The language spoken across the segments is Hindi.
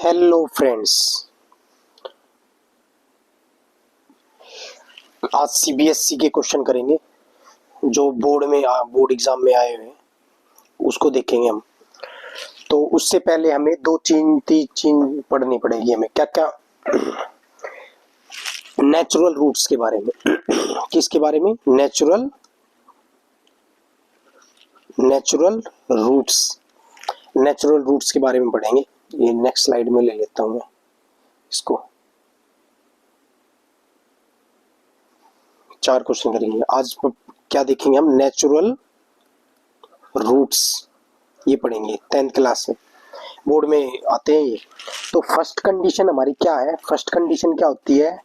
हेलो फ्रेंड्स, आज सीबीएसई के क्वेश्चन करेंगे जो बोर्ड एग्जाम में आए हुए हैं, उसको देखेंगे हम। तो उससे पहले हमें दो तीन चीज पढ़नी पड़ेगी। हमें क्या क्या, नेचुरल रूट्स के बारे में। किसके बारे में? नेचुरल रूट्स नेचुरल रूट्स के बारे में पढ़ेंगे। ये नेक्स्ट स्लाइड में ले लेता हूँ मैं इसको। 4 क्वेश्चन करेंगे आज। क्या देखेंगे हम? नेचुरल रूट्स ये पढ़ेंगे 10th क्लास में, बोर्ड में आते हैं ये। तो फर्स्ट कंडीशन हमारी क्या है? फर्स्ट कंडीशन क्या होती है?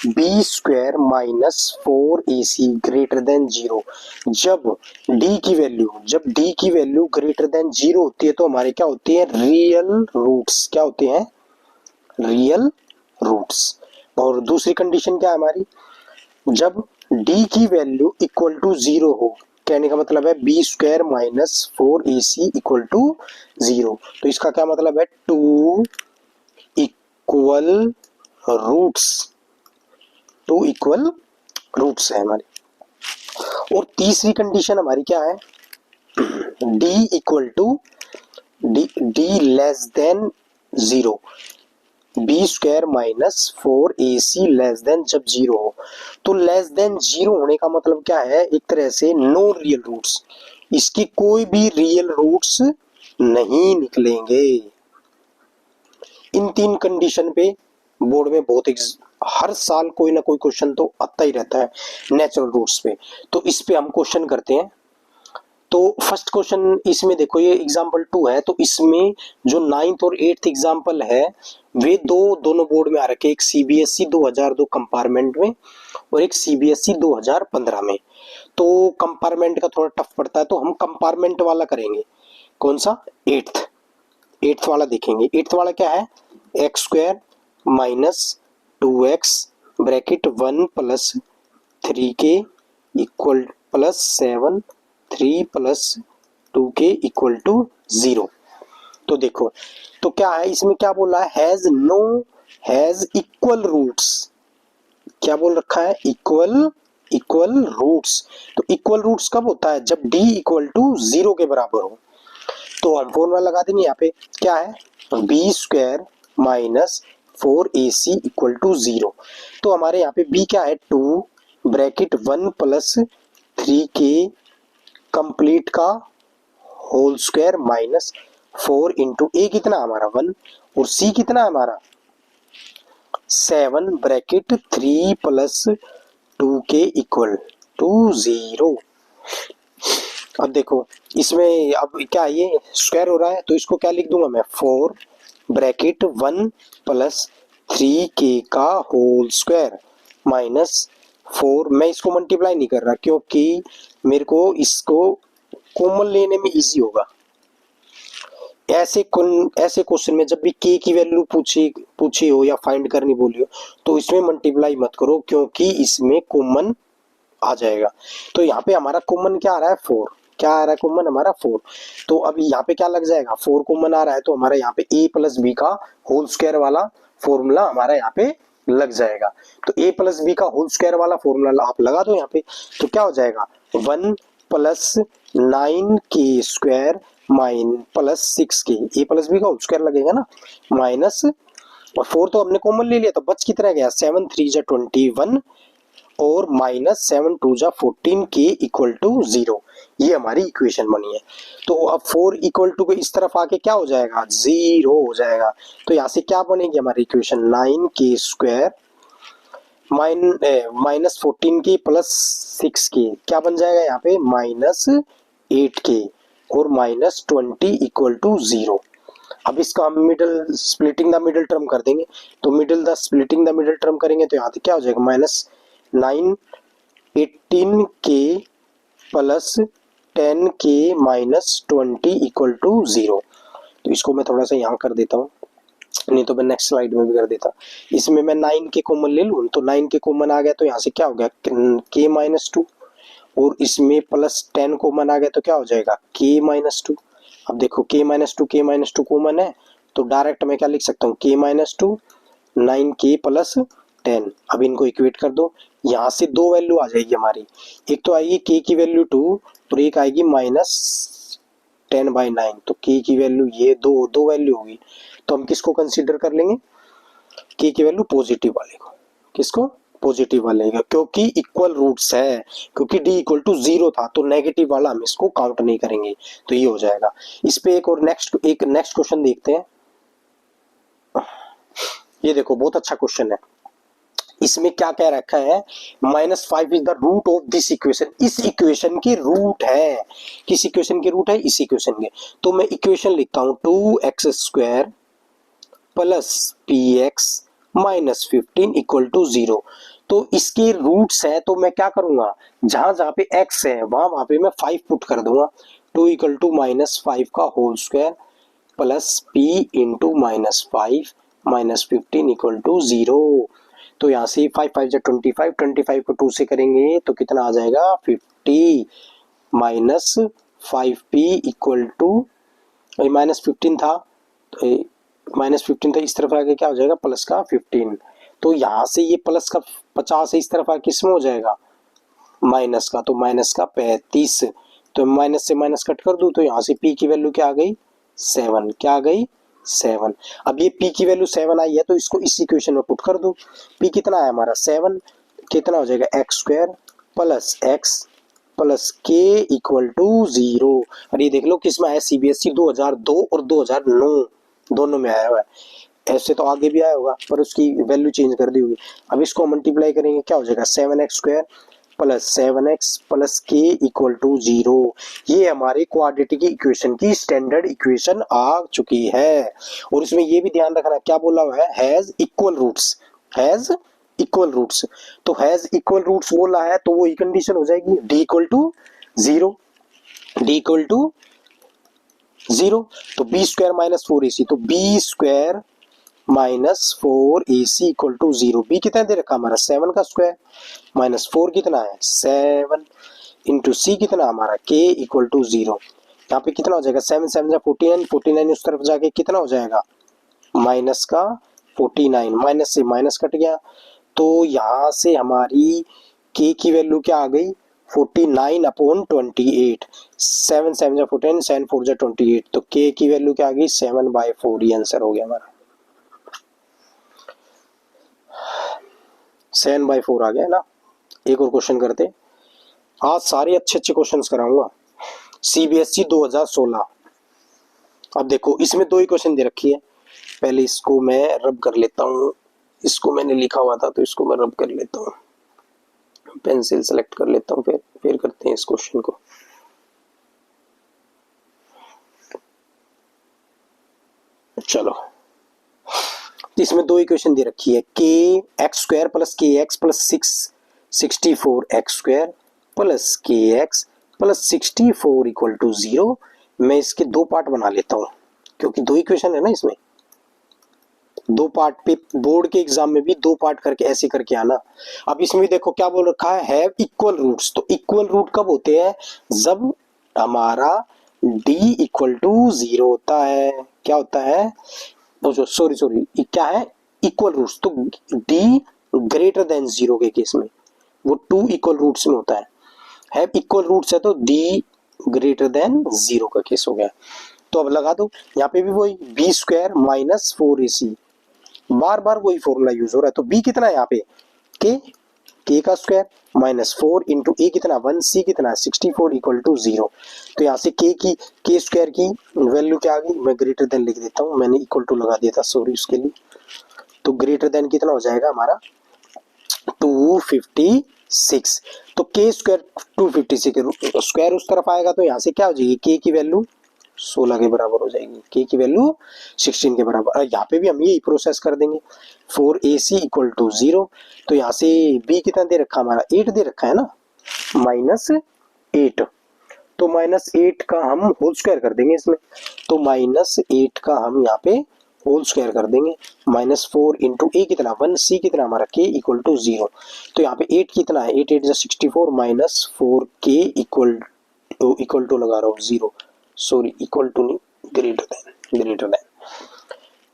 B square minus 4ac greater than 0। जब डी की वैल्यू ग्रेटर देन 0 होती है तो हमारे क्या होती है? Real roots. क्या होते हैं? Real roots. और दूसरी कंडीशन क्या है हमारी? जब डी की वैल्यू इक्वल टू 0 हो। कहने का मतलब है b square minus 4ac equal to 0। तो इसका क्या मतलब है? टू इक्वल रूट्स है हमारी। और तीसरी कंडीशन हमारी क्या है? D less than 0। B square minus 4ac less than जब 0 हो। तो लेस देन 0 होने का मतलब क्या है? एक तरह से नो रियल रूट्स, इसकी कोई भी रियल रूट्स नहीं निकलेंगे। इन 3 कंडीशन पे बोर्ड में हर साल कोई ना कोई क्वेश्चन तो आता ही रहता है नेचुरल रूट्स पे। तो इस पे हम क्वेश्चन करते हैं। तो फर्स्ट क्वेश्चन इसमें देखो, ये एग्जांपल 2 है। तो इसमें जो 9th और 8th एग्जांपल है वे दोनों बोर्ड में आ रखे। एक सीबीएसई 2002 कंपार्टमेंट में और एक सीबीएसई 2015 में। तो कंपार्टमेंट का थोड़ा टफ पड़ता है, तो हम कंपार्टमेंट वाला करेंगे। कौन सा? 8th वाला देखेंगे। 8th वाला क्या है? X square minus 2x bracket 1 plus 3k equal plus 7 3 plus 2k equal to 0। तो देखो, तो क्या है इसमें? क्या बोला है? Has equal roots. क्या बोल रखा है? Equal roots. तो इक्वल रूट्स कब होता है? जब d इक्वल टू 0 के बराबर हो। तो हम फॉर्मूला लगा देंगे यहाँ पे। क्या है? B square minus 4ac equal to 0। तो हमारे यहाँ पे b क्या है? 2 ब्रैकेट 1 प्लस 3k कंप्लीट का whole square minus 4 into a कितना हमारा 1 और सी कितना हमारा 7 bracket 3 plus 2k equal to 0। अब देखो इसमें, अब क्या ये स्क्वायर हो रहा है तो इसको क्या लिख दूंगा मैं? 4 ब्रैकेट 1 प्लस 3k का होल स्क्वायर माइनस 4। मैं इसको मल्टीप्लाई नहीं कर रहा क्योंकि मेरे को इसको कॉमन लेने में इजी होगा। ऐसे क्वेश्चन में जब भी k की वैल्यू पूछी हो या फाइंड करनी बोली हो तो इसमें मल्टीप्लाई मत करो क्योंकि इसमें कॉमन आ जाएगा। तो यहाँ पे हमारा कॉमन क्या आ रहा है? 4। क्या आ रहा है कॉमन हमारा? 4। तो अभी यहाँ पे क्या लग जाएगा? 4 कॉमन आ रहा है तो हमारा यहाँ पे a प्लस बी का होल स्क्वायर वाला फॉर्मूला हमारा यहाँ पे लग जाएगा। तो a प्लस बी का होल स्क्वायर वाला फॉर्मूला आप लगा दो यहाँ पे। तो क्या हो जाएगा? 1 प्लस 9k स्क्वायर माइन plus 6k। a plus b का होल स्क्वायर लगेगा ना, माइनस, और 4 तो हमने कॉमन ले लिया तो बच कितना गया? 7 3 जा 21 और माइनस 7 2 जा 14k इक्वल टू 0। ये हमारी इक्वेशन बनी है। तो अब 4 इक्वल टू के इस तरफ आके क्या हो जाएगा? 0 हो जाएगा। तो यहाँ से क्या बनेगी हमारी equation? 9k square minus 14k plus 6k क्या बन जाएगा यहाँ पे? माइनस 8k और माइनस 20 इक्वल टू 0। अब इसका हम स्प्लिटिंग द मिडिल टर्म कर देंगे। तो स्प्लिटिंग द मिडिल टर्म करेंगे तो यहाँ पे क्या हो जाएगा? Minus 9 18k plus 10k minus 20 equal to 0। तो इसको मैं थोड़ा सा यहाँ कर देता हूँ, नहीं तो मैं नेक्स्ट स्लाइड में भी कर देता। इसमें मैं 9 के कॉमन ले लूँ तो 9 के कॉमन आ गया तो यहाँ से क्या हो गया? k माइनस 2 और इसमें प्लस 10 कॉमन आ गया तो क्या हो जाएगा? k minus 2। अब देखो k माइनस 2 कॉमन है तो डायरेक्ट मैं क्या लिख सकता हूँ, k माइनस 2 9k प्लस 10। अब इनको इक्वेट कर दो, यहाँ से दो वैल्यू आ जाएगी हमारी, एक तो आएगी k की वैल्यू 2 और एक आएगी -10/9। तो k की वैल्यू ये दो वैल्यू होगी, तो हम किसको कंसीडर कर लेंगे, k की वैल्यू पॉजिटिव वाले को। किसको, पॉजिटिव वाले का, क्योंकि इक्वल रूट्स है, क्योंकि d इक्वल टू 0 था तो नेगेटिव वाला हम इसको काउंट नहीं करेंगे, तो ये हो जाएगा। इस पे एक नेक्स्ट क्वेश्चन देखते हैं। ये देखो बहुत अच्छा क्वेश्चन है, इसमें क्या कह रखा है, -5 is the root of this equation. इस इक्वेशन के रूट है, किस इक्वेशन के रूट है, इस इक्वेशन के। तो मैं इक्वेशन लिखता हूं 2x² plus px minus 15 equal to 0। तो इसके रूट्स है, तो मैं क्या करूंगा, जहां जहां पे x है वहां पे मैं 5 पुट कर दूंगा। 2 इक्वल टू -5 का whole square plus p into -5 minus 15 equal to 0। तो यहाँ से 5 5 जा 25, 25 को 2 से करेंगे तो कितना आ जाएगा 50 माइनस 5p इक्वल टू -15 था, -15 था, इस तरफ आगे क्या हो जाएगा प्लस का 15। तो यहाँ से ये प्लस का 50 है, इस तरफ आगे किस में हो जाएगा माइनस का, तो माइनस का 35। तो माइनस से माइनस कट कर दूं तो यहाँ से p की वैल्यू क्या आ गई 7, क्या आ गई 7। अब ये p की वैल्यू 7 आई है तो इसको इस इक्वेशन में पुट कर दो। p कितना है हमारा 7, कितना हो जाएगा x² plus x plus k equal to 0। और ये देख लो किसमें आया, CBSE 2002 और 2009 दोनों में आया हुआ है। ऐसे तो आगे भी आया होगा पर उसकी वैल्यू चेंज कर दी होगी। अब इसको मल्टीप्लाई करेंगे क्या हो जाएगा 7x² plus 7x plus k equal to 0। ये हमारे क्वाड्रेटिक इक्वेशन की स्टैंडर्ड इक्वेशन आ चुकी है। और इसमें ये भी ध्यान रखना क्या बोला हुआ है, has equal roots, has equal roots. तो हैज इक्वल रूट्स बोला है तो वो ही कंडीशन हो जाएगी d equal to 0, d equal to 0। तो b² माइनस 4ac, तो b² minus 4ac equal to 0। B कितना दे रखा हमारा 7 का स्क्वायर माइनस 4 कितना है 7 इंटू सी कितना हमारा k इक्वल टू 0। यहाँ पे कितना हो जाएगा 7 7 जा 49, 49 उस तरफ जाके कितना हो जाएगा माइनस का 49, माइनस से माइनस कट गया। तो यहाँ से हमारी k की वैल्यू क्या आ गई 49/28। 7 7 जा 14, 7 4 जा 28, तो k की वैल्यू क्या आ गई 7/4। ये आंसर हो गया हमारा 7/4 आ गया ना। एक और क्वेश्चन करते, आज सारे अच्छे अच्छे क्वेश्चंस कराऊंगा CBSE 2016। अब देखो इसमें दो ही क्वेश्चन दे रखी है, पहले इसको मैं रब कर लेता हूँ, इसको मैंने लिखा हुआ था तो इसको मैं रब कर लेता हूँ, पेंसिल सेलेक्ट कर लेता हूँ, फिर करते हैं इस क्वेश्चन को। चलो इसमें दो इक्वेशन दे रखी है, kx² plus kx plus 64x² plus kx plus 64 equal to 0। मैं इसके दो पार्ट बना लेता हूँ क्योंकि दो इक्वेशन है ना, इसमें दो पार्ट पे बोर्ड के एग्जाम में भी दो पार्ट करके ऐसे करके आना। अब इसमें भी देखो क्या बोल रखा है, हैव इक्वल रूट्स। तो इक्वल रूट कब होते हैं, जब हमारा d इक्वल टू 0 होता है। क्या होता है, सॉरी क्या है इक्वल रूट्स, तो d ग्रेटर देन 0 के केस में वो 2 इक्वल रूट्स में होता है। हैव इक्वल रूट्स है तो d ग्रेटर देन 0 का केस हो गया। तो अब लगा दो यहाँ पे भी वही b² माइनस 4ac, बार बार वही फॉर्मूला यूज हो रहा है। तो b कितना है यहाँ पे k का स्क्वायर माइनस 4 इंटू a कितना 1, c कितना 64 इक्वल टू 0। तो यहाँ से k² की वैल्यू क्या आ गई, मैं ग्रेटर देन लिख देता हूँ, मैंने इक्वल टू लगा दिया था सॉरी उसके लिए। तो ग्रेटर देन कितना हो जाएगा हमारा 256। तो k² 256 स्क्वायर उस तरफ आएगा तो यहाँ से क्या हो जाएगी k की वैल्यू 16 के बराबर हो जाएगी, k की वैल्यू 16 के बराबर। यहाँ पे भी हम यही प्रोसेस कर देंगे 4ac इक्वल टू 0। तो यहाँ से b कितना दे रखा हमारा 8 दे रखा है ना, -8। तो -8 का हम होल स्क्वायर कर देंगे इसमें, तो -8 का हम यहाँ पे होल स्क्वायर कर देंगे। -4 इंटू a कितना 1, c कितना हमारा k इक्वल टू 0। तो यहाँ पे 8 कितना है 8 8 64 माइनस 4k इक्वल टू लगा रहा हूँ 0, सॉरी इक्वल टू नहीं ग्रेटर देन।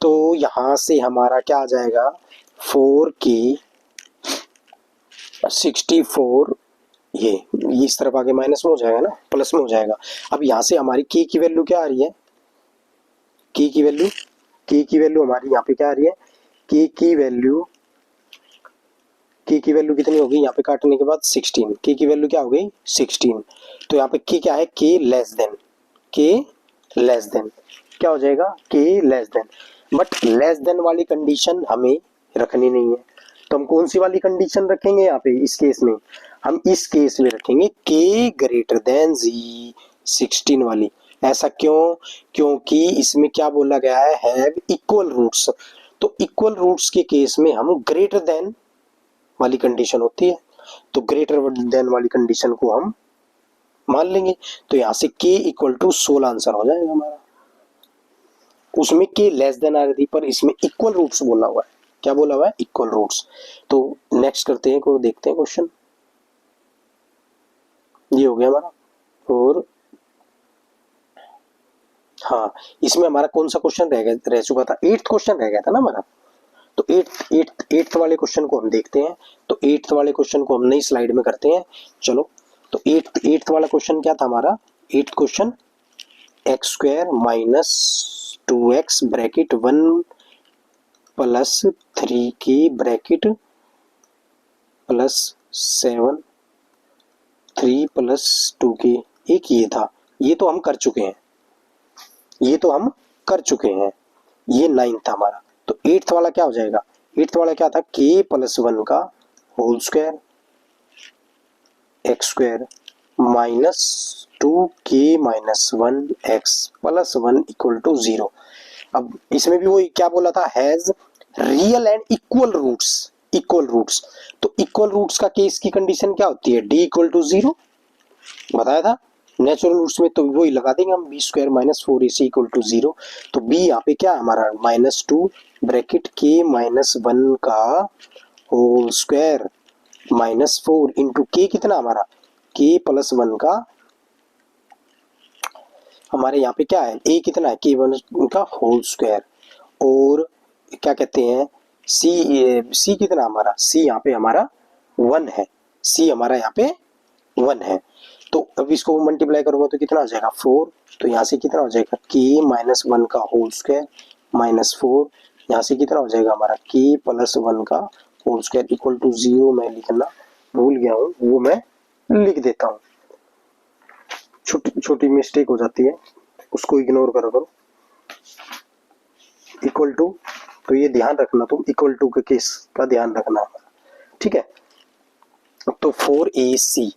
तो यहाँ से हमारा क्या आ जाएगा 4k 64, ये इस तरफ आगे माइनस में हो जाएगा ना, प्लस में हो जाएगा। अब यहाँ से हमारी k की वैल्यू क्या आ रही है, k की वैल्यू हमारी यहाँ पे क्या आ रही है, k की वैल्यू कितनी होगी यहाँ पे काटने के बाद 16, k की वैल्यू क्या हो गई 16। तो यहाँ पे k क्या है, k लेस देन क्या हो जाएगा, k less than. But less than वाली कंडीशन हमें रखनी नहीं है, तो हम कौन सी वाली कंडीशन रखेंगे यहाँ पे, इस केस में हम इस केस में रखेंगे k ग्रेटर देन 16 वाली। ऐसा क्यों, क्योंकि इसमें क्या बोला गया है, हैव इक्वल रूट्स। तो इक्वल रूट्स के केस में हम ग्रेटर देन वाली कंडीशन होती है, तो ग्रेटर देन वाली कंडीशन को हम मान लेंगे। तो यहाँ से k इक्वल टू 16 आंसर हो जाएगा हमारा। उसमें k लेस देन आ रही थी, पर इसमें इक्वल रूट्स बोला हुआ है। क्या बोला हुआ है, इक्वल रूट्स। तो नेक्स्ट करते हैं, को देखते हैं क्वेश्चन। ये हो गया हमारा। और हाँ, इसमें हमारा कौन सा क्वेश्चन रह चुका था, 8th क्वेश्चन रह गया था ना हमारा। तो 8th वाले क्वेश्चन को हम देखते हैं। तो 8th वाले क्वेश्चन को हम नई स्लाइड में करते हैं। चलो, तो 8th वाला क्वेश्चन क्या था हमारा, 8th question x square minus 2x bracket 1 plus 3k bracket plus 7 3 plus 2k, एक ये था, ये तो हम कर चुके हैं, ये 9 था हमारा। तो 8th वाला क्या हो जाएगा, 8th वाला क्या था, k प्लस 1 का whole square x square minus 2k minus 1 x plus 1 equal to 0। अब इसमें भी वही क्या बोला था, has real and equal roots. तो इक्वल रूट्स का केस की कंडीशन क्या होती है, d इक्वल टू 0 बताया था। नेचुरल रूट्स में तो वही लगा देंगे हम, b square minus 4ac equal to 0। तो b यहाँ पे क्या हमारा -2 ब्रैकेट k माइनस 1 का होल स्क्वायर -4 इंटू k कितना हमारा, k प्लस 1 का, हमारे यहाँ पे क्या है, a कितना है, k1 का होल स्क्वायर। और क्या कहते हैं, c कितना हमारा, c यहाँ पे हमारा 1 है, c हमारा यहाँ पे 1 है। तो अब इसको मल्टीप्लाई करूंगा तो कितना आ जाएगा 4। तो यहाँ से कितना हो जाएगा, k माइनस 1 का होल स्क्वायर -4, यहाँ से कितना हो जाएगा हमारा, k प्लस 1 का होल स्क्वायर इक्वल टू 0। मैं लिखना भूल गया हूँ, वो मैं लिख देता हूँ, छोटी मिस्टेक हो जाती है, उसको इग्नोर करो। इक्वल टू, तो ये ध्यान रखना, तुम इक्वल टू के केस का ध्यान रखना, ठीक है। तो 4ac,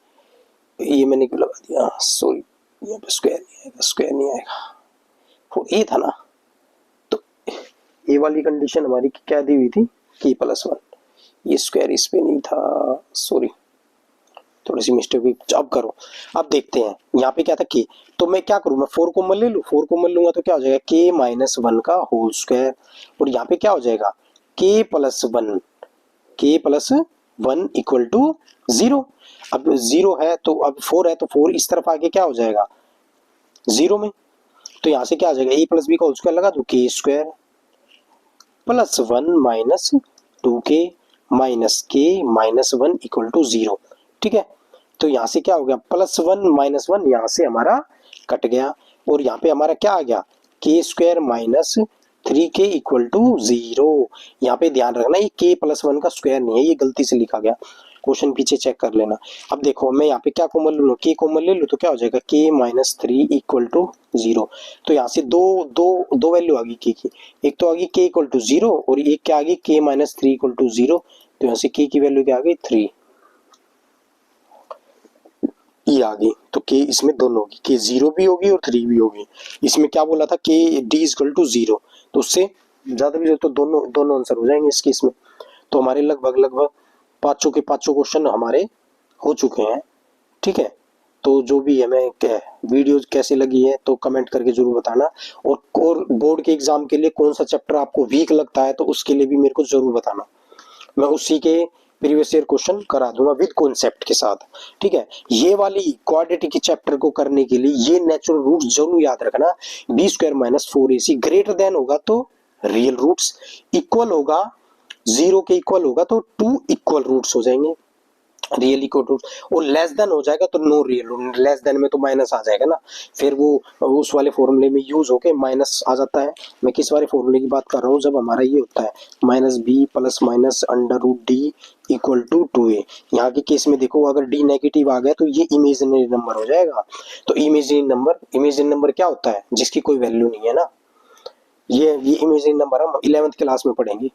ये मैंने क्यों लगा दिया, सॉरी, यहाँ पे स्क्वायर नहीं आएगा, 4a था ना। तो ए वाली कंडीशन हमारी क्या दी हुई थी, k प्लस 1, ये स्क्वायर इस पे नहीं था, सॉरी, थोड़ी सी मिस्टेक हुई। अब करो, अब देखते हैं यहाँ पे क्या था k। तो मैं क्या करूँ, मैं 4 कॉमन ले लूँ, 4 कॉमन लूंगा तो क्या हो जाएगा, k माइनस 1 का होल स्क्वायर, और यहाँ पे क्या हो जाएगा, k प्लस 1 इक्वल टू 0। अब 0 है तो अब 4 है, तो 4 इस तरफ आके क्या हो जाएगा 0 में। तो यहाँ से क्या आ जाएगा, a प्लस बी का होल स्क्वायर लगा दो, k square plus 1 minus 2k minus k minus 1 equal to 0, ठीक है। तो यहाँ से क्या हो गया, +1 -1 यहाँ से हमारा कट गया, और यहाँ पे हमारा क्या आ गया, k square minus 3k equal to 0। यहाँ पे ध्यान रखना, ये k प्लस 1 का स्क्वायर नहीं है, ये गलती से लिखा गया, क्वेश्चन पीछे चेक कर लेना। अब देखो मैं यहाँ पे क्या कॉमन लूँ, k कॉमन ले लूँ तो क्या हो जाएगा, k माइनस 3 इक्वल टू 0। तो यहाँ से दो वैल्यू आ गई k की, एक तो आ गई k इक्वल टू 0 और एक क्या आ गई k माइनस 3 इक्वल टू 0। तो यहाँ से k की वैल्यू क्या आ गई 3, ये आ गई। तो k इसमें दोनों होगी, k 0 भी होगी और 3 भी होगी। इसमें क्या बोला था, k d इक्वल टू 0, तो उससे ज्यादा भी तो दोनों आंसर हो जाएंगे इस केस में। तो हमारे लगभग पांचों के पांचों क्वेश्चन हमारे हो चुके हैं, ठीक है। तो जो भी हमें वीडियो कैसी लगी है तो कमेंट करके जरूर बताना, और बोर्ड के एग्जाम के लिए कौन सा चैप्टर आपको वीक लगता है तो उसके लिए भी मेरे को जरूर बताना, मैं उसी के प्रीवियस ईयर क्वेश्चन करा दूंगा विद कॉन्सेप्ट के साथ, ठीक है। ये वाली क्वाड्रेटिक चैप्टर को करने के लिए ये नेचुरल रूट्स जरूर याद रखना, b square minus 4ac greater than होगा तो रियल रूट्स, इक्वल होगा 0 के इक्वल होगा तो 2 इक्वल रूट्स हो जाएंगे, रियल इक्वल रूट। और लेस देन हो जाएगा तो no real root, less than में तो माइनस आ जाएगा ना, फिर वो उस वाले फॉर्मूले में यूज होके माइनस आ जाता है। मैं किस वाले फॉर्मूले की बात कर रहा हूँ, जब हमारा ये होता है minus b plus minus under root d equal to 2a। यहाँ के केस में देखो अगर डी नेगेटिव आ गया तो ये इमेजिनरी नंबर हो जाएगा। तो इमेजिनरी नंबर क्या होता है, जिसकी कोई वैल्यू नहीं है ना, ये इमेजिनरी नंबर हम 11th क्लास में पढ़ेंगे,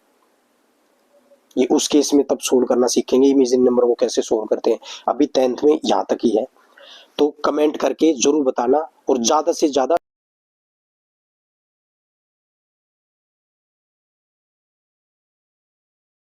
ये उस केस में तब सोल्व करना सीखेंगे इमेजिनरी नंबर को कैसे सोल्व करते हैं। अभी 10th में यहाँ तक ही है। तो कमेंट करके जरूर बताना और ज्यादा से ज्यादा